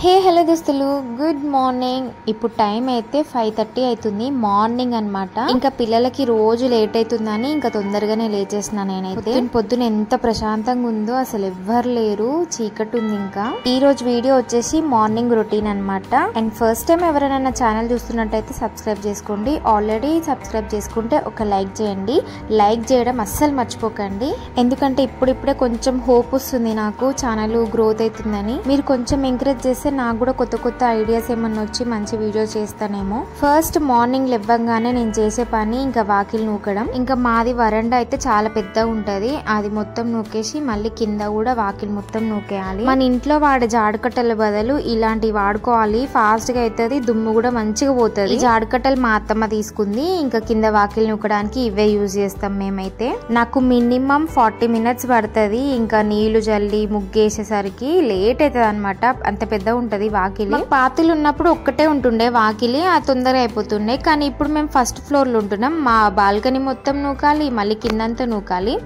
Hello దోస్తులు, good morning. ఇప్పుడు time అయితే 5:30 అవుతుంది, మార్నింగ్ అనమాట. ఇంకా పిల్లలకి రోజు లేట్ అవుతుందని ఇంకా తొందరగానే లేచేసిన. నేనైతే పొద్దున ఎంత ప్రశాంతంగా ఉందో, అసలు ఎవ్వరు లేరు, చీకటి ఉంది. ఇంకా ఈ రోజు వీడియో వచ్చేసి మార్నింగ్ రొటీన్ అనమాట. అండ్ ఫస్ట్ టైం ఎవరైనా నా ఛానల్ చూస్తున్నట్టయితే సబ్స్క్రైబ్ చేసుకోండి. ఆల్రెడీ సబ్స్క్రైబ్ చేసుకుంటే ఒక లైక్ చేయండి. లైక్ చేయడం అస్సలు మర్చిపోకండి, ఎందుకంటే ఇప్పుడిప్పుడే కొంచెం హోప్ వస్తుంది నాకు, ఛానల్ గ్రోత్ అవుతుందని. మీరు కొంచెం ఎంకరేజ్ చేస్తే నాకు కూడా కొత్త కొత్త ఐడియాస్ ఏమన్నా వచ్చి మంచి వీడియో చేస్తానేమో. ఫస్ట్ మార్నింగ్ లేవగానే నేను చేసే పని ఇంకా వాకిలి నూకడం. ఇంకా మాది వరండా అయితే చాలా పెద్దగా ఉంటది, అది మొత్తం నూకేసి మళ్ళీ కింద కూడా వాకిలి మొత్తం నూకేయాలి. మన ఇంట్లో వాడే జాడకట్టల బదులు ఇలాంటివి వాడుకోవాలి, ఫాస్ట్ గా అవుతుంది, దుమ్ము కూడా మంచిగా పోతుంది. జాడకట్టలు మా అత్తమ్మ తీసుకుంది, ఇంకా కింద వాకిలి నూకడానికి ఇవే యూజ్ చేస్తాం మేమైతే. నాకు మినిమం 40 minutes పడుతుంది. ఇంకా నీళ్లు జల్లి ముగ్గేసేసరికి లేట్ అవుతుంది అనమాట, అంత పెద్ద ఉంటది వాకిలి. పాతులు ఉన్నప్పుడు ఒక్కటే ఉంటుండే వాకిలి, అది తొందరగా అయిపోతుండే. కానీ ఇప్పుడు మేము ఫస్ట్ ఫ్లోర్ లో ఉంటున్నాం, మా బాల్కనీ మొత్తం నూకాలి, మళ్ళీ కిందంతా నూకాలి.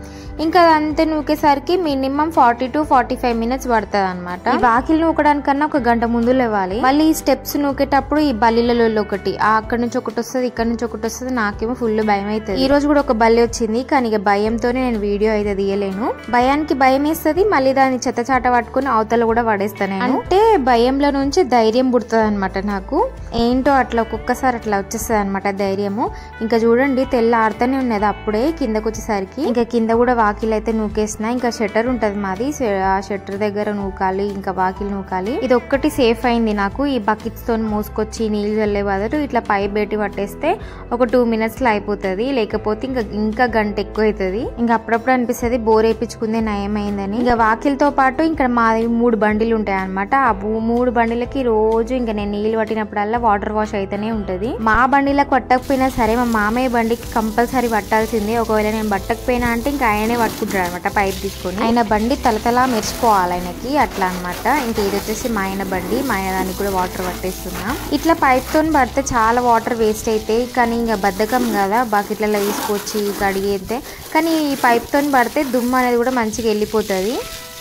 ఇంకా అదంతా నూకేసరికి మినిమం 40 to 45 minutes పడుతుంది అనమాట. ఈ వాకిలి నూకడానికన్నా ఒక గంట ముందు లేవాలి. మళ్ళీ ఈ స్టెప్స్ నూకేటప్పుడు ఈ బల్లిలలో ఒకటి, అక్కడ నుంచి ఒకటి వస్తుంది, ఇక్కడ నుంచి ఒకటి వస్తుంది. నాకేమో ఫుల్ భయం అవుతుంది. ఈ రోజు కూడా ఒక బల్లి వచ్చింది, కానీ ఇక భయంతోనే నేను వీడియో అయితే తీయలేను. భయానికి భయం వేస్తుంది, మళ్ళీ దాన్ని చెత్తచాట పట్టుకుని అవతల కూడా పడేస్తాను. అంటే భయంలో నుంచి ధైర్యం పుడుతుంది అనమాట నాకు. ఏంటో అట్లా ఒక్కొక్కసారి అట్లా వచ్చేస్తుంది అనమాట ధైర్యము. ఇంకా చూడండి తెల్లారుతూనే ఉన్నది అప్పుడే కిందకు వచ్చేసరికి. ఇంకా కింద కూడా వాకిలు అయితే నూకేసిన. ఇంకా షట్టర్ ఉంటది మాది, ఆ షట్టర్ దగ్గర నూకాలి, ఇంకా వాకిలు నూకాలి. ఇది ఒక్కటి సేఫ్ అయింది నాకు. ఈ బకెట్స్ తో మోసుకొచ్చి నీళ్ళు చల్లే బదులు ఇట్లా పైప్ పెట్టి పట్టేస్తే ఒక 2 minutes లో అయిపోతుంది. లేకపోతే ఇంకా గంట ఎక్కువ అవుతుంది. ఇంకా అప్పుడప్పుడు అనిపిస్తుంది బోర్ వేయించుకుందే నయమైందని. ఇంకా వాకిలతో పాటు ఇంకా మాది 3 బండిలు ఉంటాయి అనమాట. ఆ 3 బండిలకి రోజు ఇంకా నేను నీళ్ళు పట్టినప్పుడల్లా వాటర్ వాష్ అయితేనే ఉంటది. మా బండిలకు పట్టకపోయినా సరే మా మామయ్య బండికి కంపల్సరీ పట్టాల్సిందే. ఒకవేళ నేను పట్టకపోయినా అంటే ఇంకా ఆయనే పట్టుకుంటాడు అనమాట పైప్ తీసుకొని. ఆయన బండి తలతలా మెరిసిపోవాలి ఆయనకి, అట్లా అనమాట. ఇంకా ఇది వచ్చేసి మా ఆయన బండి, మా ఆయన దానికి కూడా వాటర్ పట్టేస్తున్నా. ఇట్లా పైప్ తో పడితే చాలా వాటర్ వేస్ట్ అవుతాయి, కానీ ఇంకా బద్ధకం కదా బకెట్లలో తీసుకొచ్చి కడిగితే. కానీ ఈ పైప్ తో పడితే దుమ్ము అనేది కూడా మంచిగా వెళ్ళిపోతుంది.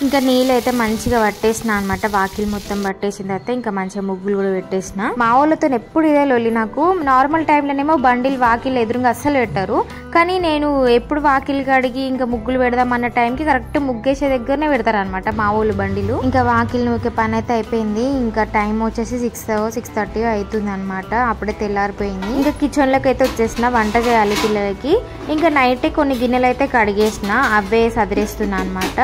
ఇంకా నీళ్ళు అయితే మంచిగా పట్టేసిన అనమాట. వాకిలి మొత్తం పట్టేసిన తర్వాత ఇంకా మంచిగా ముగ్గులు కూడా పెట్టేసిన. మా వాళ్ళతో ఎప్పుడు ఇదే లొల్లి నాకు. నార్మల్ టైంలోనేమో బండిలు వాకిలు ఎదురుగా అస్సలు పెట్టారు, కానీ నేను ఎప్పుడు వాకిలు కడిగి ఇంకా ముగ్గులు పెడదాం అన్న టైంకి కరెక్ట్ ముగ్గేసే దగ్గరనే పెడతారు అనమాట మా వాళ్ళు బండిలు. ఇంకా వాకిలు నూకే పని అయితే అయిపోయింది. ఇంకా టైం వచ్చేసి 6:30 అవుతుంది అనమాట. అప్పుడే తెల్లారిపోయింది. ఇంకా కిచెన్ లోకి అయితే వచ్చేసిన, వంట చేయాలి పిల్లలకి. ఇంకా నైట్ కొన్ని గిన్నెలు అయితే కడిగేసిన, అవే సదిరేస్తున్నా అనమాట.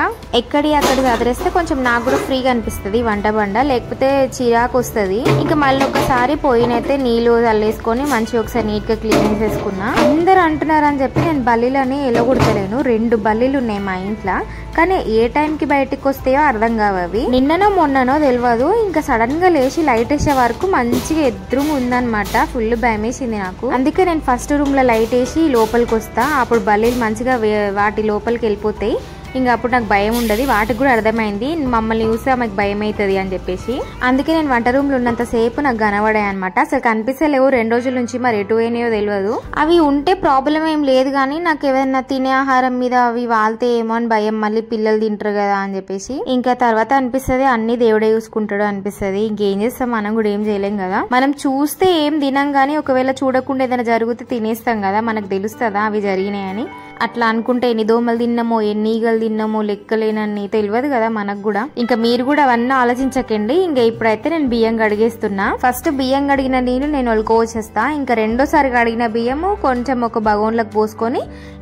అక్కడ చదిరేస్తే కొంచెం నాకు కూడా ఫ్రీగా అనిపిస్తుంది వంట బండ, లేకపోతే చిరాకు వస్తుంది. ఇంకా మళ్ళీ ఒకసారి పోయినైతే నీళ్లు చల్లేసుకొని మంచిగా ఒకసారి నీట్ గా క్లీన్ చేసేసుకున్నా. అందరు అంటున్నారు అని చెప్పి నేను బల్లీలని ఎలగొడతలేను. 2 బల్లీలు ఉన్నాయి మా ఇంట్లో, కానీ ఏ టైంకి బయటకు వస్తాయో అర్థం కావవి. నిన్ననో మొన్ననో తెలియదు. ఇంకా సడన్ గా లేచి లైట్ వేసే వరకు మంచిగా ఎదురుగా ఉందనమాట. ఫుల్ భయం వేసింది నాకు. అందుకే నేను ఫస్ట్ రూమ్ లో లైట్ వేసి లోపలికి వస్తా, అప్పుడు బల్లీలు మంచిగా వాటి లోపలికి వెళ్ళిపోతాయి. ఇంకా అప్పుడు నాకు భయం ఉండదు. వాటికి కూడా అర్థమైంది మమ్మల్ని చూస్తే ఆమెకు భయం అవుతుంది అని చెప్పేసి. అందుకే నేను వంట రూమ్ లో ఉన్నంత సేపు నాకు కనబడాయి అనమాట. అసలు కనిపిస్తలేవు 2 రోజుల నుంచి, మరి ఎటు అయినాయో తెలియదు. అవి ఉంటే ప్రాబ్లం ఏం లేదు, కానీ నాకు ఏదైనా తినే ఆహారం మీద అవి వాళ్తే ఏమో అని భయం, మళ్ళీ పిల్లలు తింటారు కదా అని చెప్పేసి. ఇంకా తర్వాత అనిపిస్తుంది అన్ని దేవుడే చూసుకుంటాడు అనిపిస్తుంది. ఇంకేం చేస్తాం, మనం కూడా ఏం చేయలేం కదా. మనం చూస్తే ఏం తినం, గానీ ఒకవేళ చూడకుండా ఏదైనా జరిగితే తినేస్తాం కదా, మనకు తెలుస్తుందా అవి జరిగినాయని. అట్లా అనుకుంటే ఎన్ని దోమలు తిన్నామో ఎన్ని ఈగలు తిన్నామో లెక్కలేనని తెలియదు కదా మనకు కూడా. ఇంకా మీరు కూడా అవన్నీ ఆలోచించకండి. ఇంకా ఇప్పుడైతే నేను బియ్యం కడిగేస్తున్నా. ఫస్ట్ బియ్యం కడిగిన నీళ్లు నేను వచ్చేస్తా. ఇంకా రెండోసారి కడిగిన బియ్యము కొంచెం ఒక బగోన్లకు పోసుకొని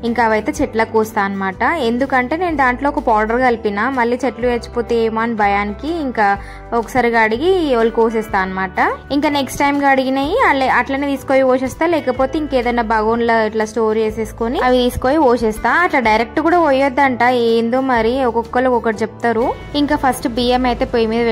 ఇంకా అవైతే చెట్లకు పోస్తా అనమాట. ఎందుకంటే నేను దాంట్లో ఒక పౌడర్ కలిపిన, మళ్ళీ చెట్లు చచ్చిపోతే ఏమో అని భయానికి ఇంకా ఒకసారి కడిగి కోసేస్తా అనమాట. ఇంకా నెక్స్ట్ టైం కడిగినవి అట్లనే తీసుకొని పోసేస్తా, లేకపోతే ఇంకేదైనా బగోన్లో ఇట్లా స్టోర్ చేసేసుకొని అవి తీసుకొని పోసేస్తా. అట్లా డైరెక్ట్ కూడా పోయొద్దంట, ఏందో మరి ఒక్కొక్కరు ఒక్కొక్కటి చెప్తారు. ఇంకా ఫస్ట్ బియ్యం అయితే పొయ్యి మీద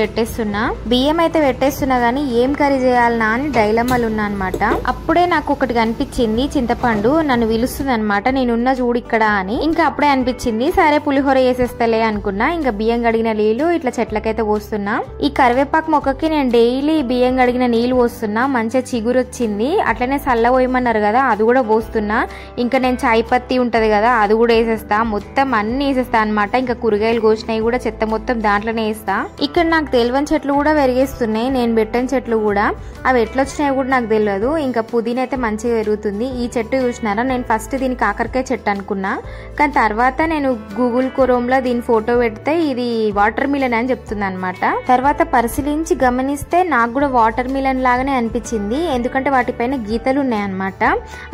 పెట్టేస్తున్నా గానీ ఏం కర్రీ చేయాలనా అని డైలమాలు ఉన్నా అనమాట. అప్పుడే నాకు ఒకటి కనిపించింది, చింతపండు నన్ను పిలుస్తుంది అనమాట, నేనున్న చూడు ఇక్కడ అని. ఇంకా అప్పుడే అనిపించింది సరే పులిహోర చేసేస్తలే అనుకున్నా. ఇంకా బియ్యం కడిగిన నీళ్లు ఇట్లా చెట్లకైతే పోస్తున్నా. ఈ కరివేపాకు మొక్కకి నేను డైలీ బియ్యం కడిగిన నీళ్లు పోస్తున్నా, మంచిగా చిగురు వచ్చింది. అట్లనే సల్ల పోయమన్నారు కదా, అది కూడా పోస్తున్నా. ఇంకా నేను చాయ్ పత్తి ఉంటది కదా అది కూడా వేసేస్తా, మొత్తం అన్ని వేసేస్తా అనమాట. ఇంకా కూరగాయలు కోసినవి కూడా చెత్త మొత్తం దాంట్లోనే వేస్తా. ఇక్కడ నాకు తెలియని చెట్లు కూడా పెరిగేస్తున్నాయి, నేను పెట్టిన చెట్లు కూడా. అవి ఎట్లా వచ్చినాయో కూడా నాకు తెలియదు. ఇంకా పుదీనా అయితే మంచిగా పెరుగుతుంది. ఈ చెట్టు చూసినారా, నేను ఫస్ట్ దీని కాకరకాయ చెట్టు అనుకున్నా, కానీ తర్వాత నేను గూగుల్ క్రోమ్లో దీని ఫోటో పెడితే ఇది వాటర్ మిలన్ అని చెప్తుంది అనమాట. తర్వాత పరిశీలించి గమనిస్తే నాకు కూడా వాటర్ మిలన్ లాగానే అనిపించింది, ఎందుకంటే వాటిపైన గీతలు ఉన్నాయన్నమాట.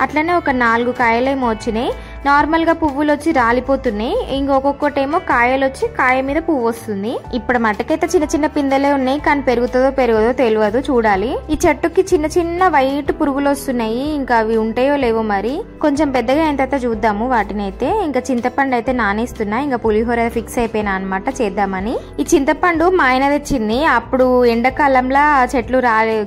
అట్లనే ఒక 4 కాయలేమో వచ్చినాయి. నార్మల్గా పువ్వులు వచ్చి రాలిపోతున్నాయి, ఇంకొకటేమో కాయలు వచ్చి కాయ మీద పువ్వు వస్తుంది. ఇప్పుడు మటుకైతే చిన్న చిన్న పిందెలే ఉన్నాయి, కానీ పెరుగుతుందో తెలియదు, చూడాలి. ఈ చెట్టుకి చిన్న చిన్న వైట్ పురుగులు వస్తున్నాయి, ఇంకా అవి ఉంటాయో లేవో మరి. కొంచెం పెద్దగా అయిన తర్వాత చూద్దాము వాటిని అయితే. ఇంకా చింతపండు అయితే నానేస్తున్నా, ఇంకా పులిహోర ఫిక్స్ అయిపోయినా అనమాట చేద్దామని. ఈ చింతపండు మా ఆయన తెచ్చింది, అప్పుడు ఎండాకాలంలో చెట్లు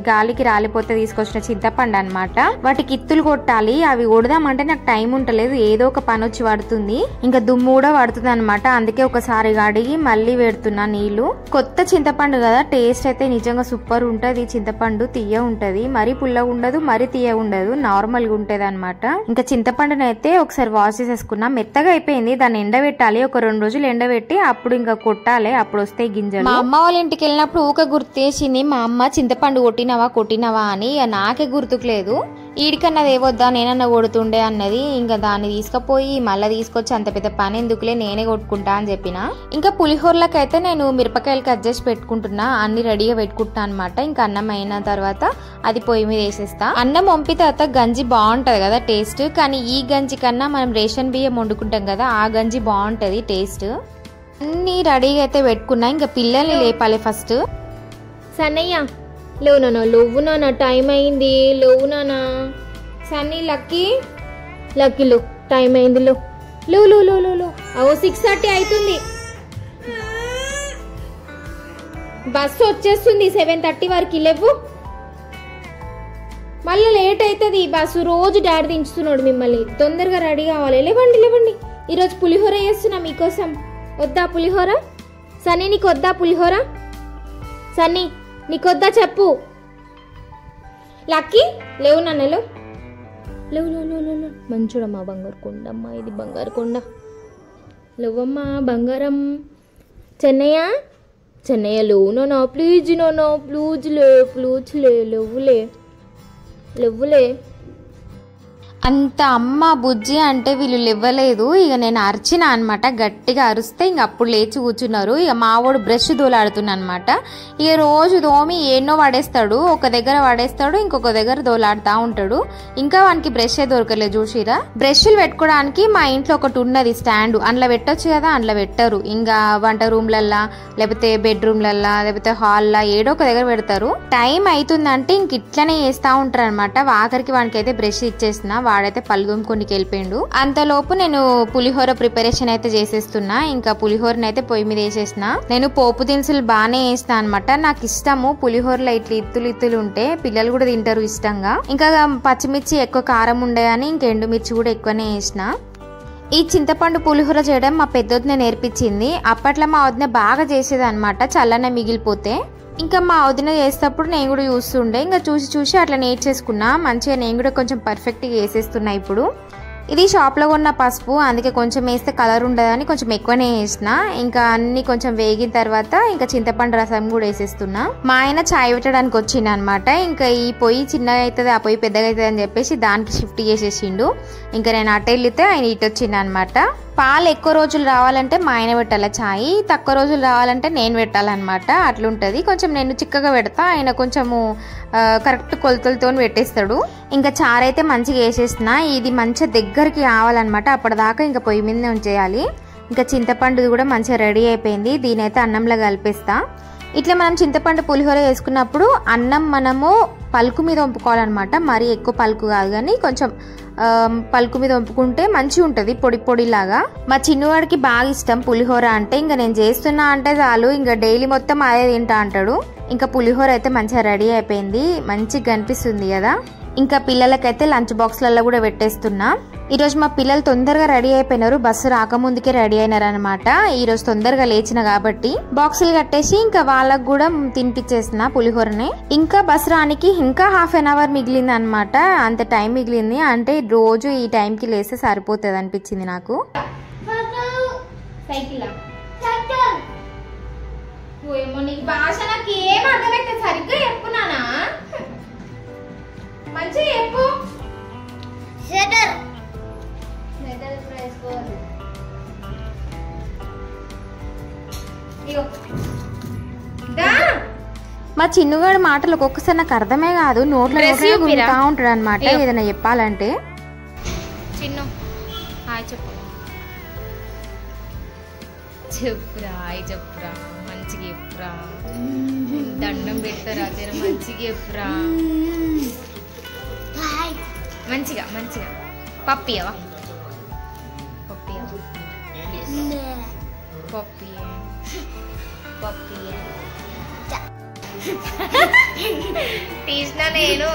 గాలికి రాలిపోతే తీసుకొచ్చిన చింతపండు అనమాట. వాటికి ఇత్తులు కొట్టాలి, అవి కొడదామంటే నాకు టైం ఉంటలేదు, ఏదో ఒక పని వచ్చి పడుతుంది, ఇంకా దుమ్ము కూడా పడుతుంది అనమాట. అందుకే ఒకసారి అడిగి మళ్ళీ పెడుతున్నా నీళ్లు. కొత్త చింతపండు కదా, టేస్ట్ అయితే నిజంగా సూపర్ ఉంటది. చింతపండు తీయ ఉంటది, మరీ పుల్లగా ఉండదు, మరీ తీయ ఉండదు, నార్మల్ గా ఉంటది అనమాట. ఇంకా చింతపండుని అయితే ఒకసారి వాష్ చేసేసుకున్నా, మెత్తగా అయిపోయింది. దాన్ని ఎండబెట్టాలి, ఒక 2 రోజులు ఎండబెట్టి అప్పుడు ఇంకా కొట్టాలి, అప్పుడు వస్తాయి గింజలు. మా అమ్మ వాళ్ళ ఇంటికి వెళ్ళినప్పుడు ఊక గుర్తేసింది మా అమ్మ, చింతపండు కొట్టినవా అని. నాకే గుర్తుకులేదు, ఈడికన్నా ఏవద్దా నేనన్నా కొడుతుండే అన్నది. ఇంకా దాన్ని తీసుకుపోయి మళ్ళీ తీసుకొచ్చి అంత పెద్ద పని ఎందుకులే, నేనే కొట్టుకుంటా అని చెప్పిన. ఇంకా పులిహోరలకైతే నేను మిరపకాయలు కట్ చేసి పెట్టుకుంటున్నా, అన్ని రెడీగా పెట్టుకుంటున్నా అనమాట. ఇంకా అన్నం అయిన తర్వాత అది పొయ్యి మీద వేసేస్తా. అన్నం వంపి తర్వాత గంజి బాగుంటది కదా టేస్ట్, కానీ ఈ గంజి కన్నా మనం రేషన్ బియ్యం వండుకుంటాం కదా, ఆ గంజి బాగుంటది టేస్ట్. అన్ని రెడీగా అయితే పెట్టుకున్నా, ఇంకా పిల్లల్ని లేపాలి ఫస్ట్. సన్నయ్య లేవు నాన్న, లేవు నాన్న, టైం అయింది, లేవు నాన్న. సన్నీ లక్కీలో టైం అయింది, లేవు. ఓ 6:30 అవుతుంది, బస్సు వచ్చేస్తుంది 7:30 వరకు. లేవు, మళ్ళీ లేట్ అవుతుంది బస్సు. రోజు డాడీ దించుతున్నాడు మిమ్మల్ని, తొందరగా రెడీ కావాలి. లేవండి, ఈరోజు పులిహోర చేస్తున్నా మీకోసం. వద్దా పులిహోర? సన్నీ నీకు వద్దా పులిహోర? సన్నీ నీకొద్దా చెప్పు. లక్కీ లేవు నాన్న, లేవు. మంచుడమ్మా, బంగారు కొండ అమ్మా, ఇది బంగారు కొండ. లేవమ్మా బంగారం. చెన్నయ్య లేవు నాన్న, ప్లీజ్ నాన్న, ప్లీజ్లే లేవులే. అంత అమ్మ బుజ్జి అంటే వీళ్ళు లేవ్వలేదు. ఇక నేను అరిచిన అనమాట, గట్టిగా అరిస్తే ఇంక అప్పుడు లేచి కూర్చున్నారు. ఇక మావాడు బ్రష్ దోలాడుతున్నా అనమాట. ఇక రోజు దోమి ఎన్నో పడేస్తాడు, ఒక దగ్గర పడేస్తాడు, ఇంకొక దగ్గర దోలాడుతూ ఉంటాడు. ఇంకా వానికి బ్రషే దొరకలేదు చూసిరా. బ్రష్లు పెట్టుకోవడానికి మా ఇంట్లో ఒకటి ఉన్నది స్టాండ్, అందులో పెట్టొచ్చు కదా, అందులో పెట్టరు. ఇంకా వంట రూమ్లల్లా, లేకపోతే బెడ్రూమ్లల్లా, లేకపోతే హాల్లో ఏడో ఒక దగ్గర పెడతారు. టైం అవుతుందంటే ఇంక ఇట్లనే చేస్తూ ఉంటారు అనమాట. ఆఖరికి వానికి అయితే బ్రష్ ఇచ్చేసిన, వాడైతే పళ్ళు దొమ్ముకొని వెళ్ళిపోయిండు. అంతలోపు నేను పులిహోర ప్రిపరేషన్ అయితే చేసేస్తున్నా. ఇంకా పులిహోరని అయితే పొయ్యి మీద వేసేసిన. నేను పోపు దినుసులు బాగానే వేస్తా అనమాట, నాకు ఇష్టము పులిహోరలో ఇట్లా ఇత్తులు ఉంటే, పిల్లలు కూడా తింటారు ఇష్టంగా. ఇంకా పచ్చిమిర్చి ఎక్కువ కారం ఉండే అని ఇంక ఎండుమిర్చి కూడా ఎక్కువనే వేసిన. ఈ చింతపండు పులిహోర చేయడం మా పెద్దొదిన నేర్పించింది. అప్పట్లో మా వదిన బాగా చేసేది అనమాట, చల్లనే మిగిలిపోతే. ఇంకా మా వదిన చేసేటప్పుడు నేను కూడా చూస్తుండే, ఇంకా చూసి అట్లా నేర్చేసుకున్నా. మంచిగా నేను కూడా కొంచెం పర్ఫెక్ట్గా వేసేస్తున్నా. ఇప్పుడు ఇది షాప్లో కొన్న పసుపు, అందుకే కొంచెం వేస్తే కలర్ ఉండదని కొంచెం ఎక్కువనే వేసిన. ఇంకా అన్ని కొంచెం వేగిన తర్వాత ఇంకా చింతపండు రసం కూడా వేసేస్తున్నా. మా ఆయన చాయ్ పెట్టడానికి వచ్చిండు అనమాట. ఇంకా ఈ పొయ్యి చిన్నగా అవుతుంది, ఆ పొయ్యి పెద్దగా అవుతుంది అని చెప్పేసి దానికి షిఫ్ట్ చేసేసిండు. ఇంకా నేను అటు వెళ్తే ఆయన ఇటు వచ్చిండు అనమాట. పాలు ఎక్కువ రోజులు రావాలంటే మా ఆయన పెట్టాలి చాయ్, తక్కువ రోజులు రావాలంటే నేను పెట్టాలన్నమాట. అట్లుంటుంది. కొంచెం నేను చిక్కగా పెడతా, ఆయన కొంచెము కరెక్ట్ కొలతలతో పెట్టేస్తాడు. ఇంకా చారు అయితే మంచిగా వేసేస్తున్నా. ఇది మంచిగా దగ్గరికి కావాలన్నమాట, అప్పటిదాకా ఇంకా పొయ్యి మీదనే ఉంచేయాలి. ఇంకా చింతపండు కూడా మంచిగా రెడీ అయిపోయింది. దీనైతే అన్నంలో కలిపేస్తా. ఇట్లా మనం చింతపండు పులిహోర వేసుకున్నప్పుడు అన్నం మనము పలుకు మీద వంపుకోవాలన్నమాట. మరీ ఎక్కువ పలుకు కాదు, కానీ కొంచెం పలుకు మీద వంపుకుంటే మంచిగా ఉంటుంది, పొడి లాగా. మా చిన్నవాడికి బాగా ఇష్టం పులిహోర అంటే. ఇంకా నేను చేస్తున్నా అంటే చాలు, ఇంకా డైలీ మొత్తం అదే తింటా అంటాడు. ఇంకా పులిహోర అయితే మంచిగా రెడీ అయిపోయింది, మంచిగా కనిపిస్తుంది కదా. ఇంకా పిల్లలకైతే లంచ్ బాక్స్లలో కూడా పెట్టేస్తున్నా. ఈరోజు మా పిల్లలు తొందరగా రెడీ అయిపోయినారు, బస్సు రాకముందుకే రెడీ అయినారు అనమాట. ఈరోజు తొందరగా లేచిన కాబట్టి బాక్సులు కట్టేసి ఇంకా వాళ్ళకు కూడా తినిపించేసిన పులిహోరని. ఇంకా బస్సు రానికి ఇంకా ½ అవర్ మిగిలింది అనమాట. అంత టైం మిగిలింది అంటే రోజు ఈ టైంకి లేస్తే సరిపోతుంది అనిపించింది నాకు. నీకు భాష నాకు ఏం అర్థమైతే సరిగ్గా చెప్పున్నానా, మంచిగా చెప్పు. మా చిన్నుగాడు మాటలు ఒక్కొక్కసారి నాకు అర్థమే కాదు, నోట్లో గుంటా ఉంటాడు అనమాట ఏదైనా చెప్పాలంటే. చిన్ను హాయ్ చెప్పు. చెప్పురా హాయ్ చెప్పురా, మంచిగా చెప్పురా, దండం పెడతారా జర మంచిగా చెప్పురా, మంచిగా మంచిగా. పప్పియవా పప్పియ పప్పియ పప్పియ తీసిన నేను.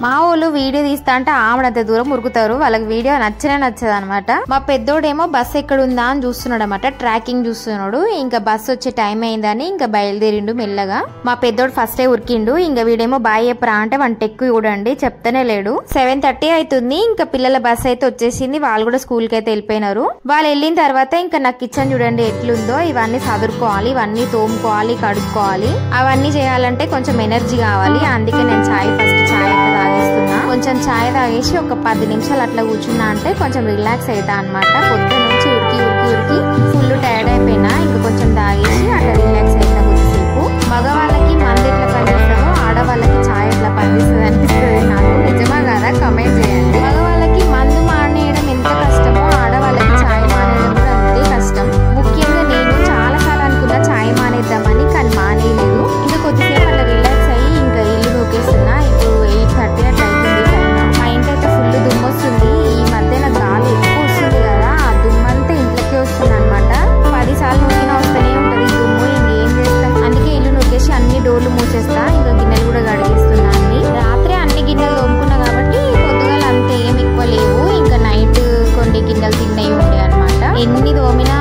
మా వాళ్ళు వీడియో తీస్తా అంటే ఆమెడంత దూరం ఉరుకుతారు, వాళ్ళకి వీడియో నచ్చనే నచ్చదు అనమాట. మా పెద్దోడేమో బస్సు ఎక్కడ ఉందా అని చూస్తున్నాడు అనమాట, ట్రాకింగ్ చూస్తున్నాడు. ఇంకా బస్సు వచ్చే టైం అయిందని ఇంకా బయలుదేరిండు మెల్లగా. మా పెద్దోడు ఫస్టే ఉరికిండు. ఇంకా వీడేమో బాయ్ చెప్పరా అంటే వంట ఎక్కువ చూడండి చెప్తానే లేడు. 7:30 అవుతుంది. ఇంకా పిల్లల బస్సు అయితే వచ్చేసింది, వాళ్ళు కూడా స్కూల్ కి అయితే వెళ్ళిపోయినారు. వాళ్ళు వెళ్ళిన తర్వాత ఇంకా నాకు కిచెన్ చూడండి ఎట్లుందో, ఇవన్నీ సదురుకోవాలి, ఇవన్నీ తోముకోవాలి, కడుక్కోవాలి. అవన్నీ చేయాలంటే కొంచెం ఎనర్జీ కావాలి, అందుకే నేను ఫస్ట్ ఛాయ్ అయితే తాగేస్తున్నా. కొంచెం ఛాయ్ తాగేసి ఒక 10 నిమిషాలు అట్లా కూర్చున్నా అంటే కొంచెం రిలాక్స్ అవుతా అనమాట. పొద్దున్న నుంచి ఉరికి ఉరికి ఉరికి ఫుల్ టైర్డ్ అయిపోయినా ఇంకా కొంచెం తాగేసి అట్లా రిలాక్స్ అవుతా కొద్దిసేపు. మగవాళ్ళకి మంది ఎట్లా పనిచేస్తుందో ఆడవాళ్ళకి ఛాయ్ ఎట్లా పనిచేస్తుంది అనిపిస్తుంది నాకు. నిజమా కదా కమెంట్ చేయండి. మగవాళ్ళకి మందు మానేయడం ఎంత కష్టమో ఆడవాళ్ళకి ఛాయ్ మానేయడం కూడా అంతే కష్టం. ముఖ్యంగా నేను చాలా సార్లు అనుకున్నా ఛాయ్ మానేద్దామని, కానీ మానేయలేదు. ఇంకా కొద్దిసేపు అట్లా రిలాక్స్ అయ్యి ఇంకా ఇల్లు నూకేస్తున్నా. ఇప్పుడు 8:30 అట్లా అవుతుంది టైం. మా ఇంటి అయితే ఫుల్ దుమ్ము వస్తుంది. ఈ మధ్యన గాలి ఎక్కువ వస్తుంది కదా, ఆ దుమ్మంతా ఇంట్లోకే వస్తుంది అనమాట. 10 సార్లు నూకినా వస్తూనే ఉంటది దుమ్ము. ఇంకేం చేస్తాం, అందుకే ఇల్లు నూకేసి అన్ని డోర్లు మూసేస్తా. ఇంకా గిన్నెలు కూడా కడిగేస్తున్నా అన్ని. రాత్రే అన్ని గిన్నెలు తోముకున్నా కాబట్టి పొద్దుగాల అంతే ఏం ఎక్కువ లేవు. ఇంకా నైట్ కొన్ని గిన్నెలు తిన్నవి ఉండే అనమాట. ఎన్ని తోమినా